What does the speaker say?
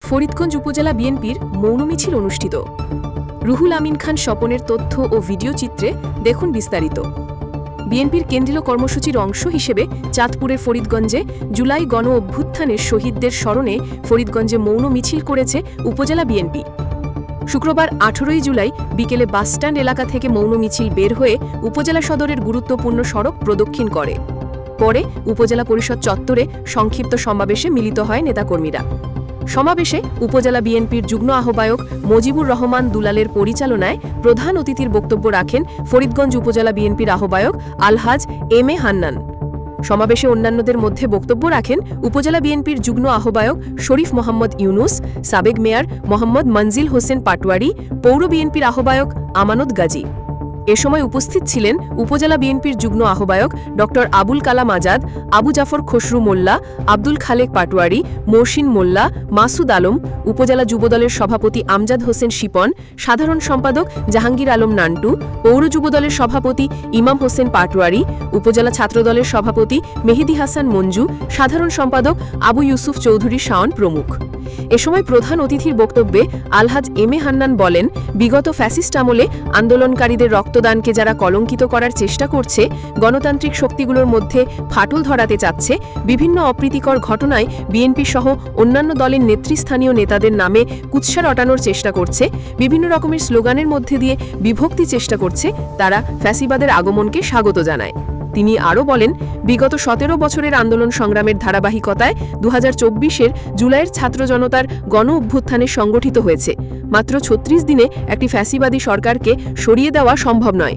ফরিদগঞ্জ উপজেলা বিএনপির মৌন মিছিল অনুষ্ঠিত। রুহুল আমিন খান স্বপনের তথ্য ও ভিডিও চিত্রে দেখুন বিস্তারিত। বিএনপির কেন্দ্রীয় কর্মসূচির অংশ হিসেবে চাঁদপুরের ফরিদগঞ্জে জুলাই গণ অভ্যুত্থানের শহীদদের স্মরণে ফরিদগঞ্জে মৌন মিছিল করেছে উপজেলা বিএনপি। শুক্রবার 18 জুলাই বিকেলে বাসস্ট্যান্ড এলাকা থেকে মৌন মিছিল বের হয়ে উপজেলা সদরের গুরুত্বপূর্ণ সড়ক প্রদক্ষিণ করে। পরে উপজেলা পরিষদ চত্বরে সংক্ষিপ্ত সমাবেশে মিলিত হয় নেতাকর্মীরা। সমাবেশে উপজেলা বিএনপির যুগ্ম আহ্বায়ক মজিবুর রহমান দুলালের পরিচালনায় প্রধান অতিথির বক্তব্য রাখেন ফরিদগঞ্জ উপজেলা বিএনপির আহ্বায়ক আলহাজ এম এ হান্নান। সমাবেশে অন্যান্যদের মধ্যে বক্তব্য রাখেন উপজেলা বিএনপির যুগ্ম আহ্বায়ক শরীফ মোহাম্মদ ইউনুস, সাবেক মেয়র মোহাম্মদ মনজিল হোসেন পাটোয়ারি, পৌর বিএনপির আহ্বায়ক আমানত গাজী। এ সময় উপস্থিত ছিলেন উপজেলা বিএনপির যুগ্ম আহ্বায়ক ড আবুল কালাম আজাদ, আবু জাফর খসরু মোল্লা, আব্দুল খালেক পাটোয়ারি, মহসিন মোল্লা, মাসুদ আলম, উপজেলা যুবদলের সভাপতি আমজাদ হোসেন শিপন, সাধারণ সম্পাদক জাহাঙ্গীর আলম নান্টু, পৌর যুবদলের সভাপতি ইমাম হোসেন পাটোয়ারি, উপজেলা ছাত্রদলের সভাপতি মেহেদি হাসান মঞ্জু, সাধারণ সম্পাদক আবু ইউসুফ চৌধুরী শাওন প্রমুখ। এ সময় প্রধান অতিথির বক্তব্যে আলহাজ এম এ হান্নান বলেন, বিগত ফ্যাসিস্ট আমলে আন্দোলনকারীদের রক্তদানকে যারা কলঙ্কিত করার চেষ্টা করছে, গণতান্ত্রিক শক্তিগুলোর মধ্যে ফাটল ধরাতে চাচ্ছে, বিভিন্ন অপ্রীতিকর ঘটনায় বিএনপি সহ অন্যান্য দলের নেতৃস্থানীয় নেতাদের নামে কুৎসা রটানোর চেষ্টা করছে, বিভিন্ন রকমের স্লোগানের মধ্যে দিয়ে বিভক্তি চেষ্টা করছে, তারা ফ্যাসিবাদের আগমনকে স্বাগত জানায়। তিনি আরও বলেন, বিগত 17 বছরের আন্দোলন সংগ্রামের ধারাবাহিকতায় 2024-এর জুলাইয়ের ছাত্র জনতার গণ অভ্যুত্থানে সংগঠিত হয়েছে। মাত্র 36 দিনে একটি ফ্যাসিবাদী সরকারকে সরিয়ে দেওয়া সম্ভব নয়।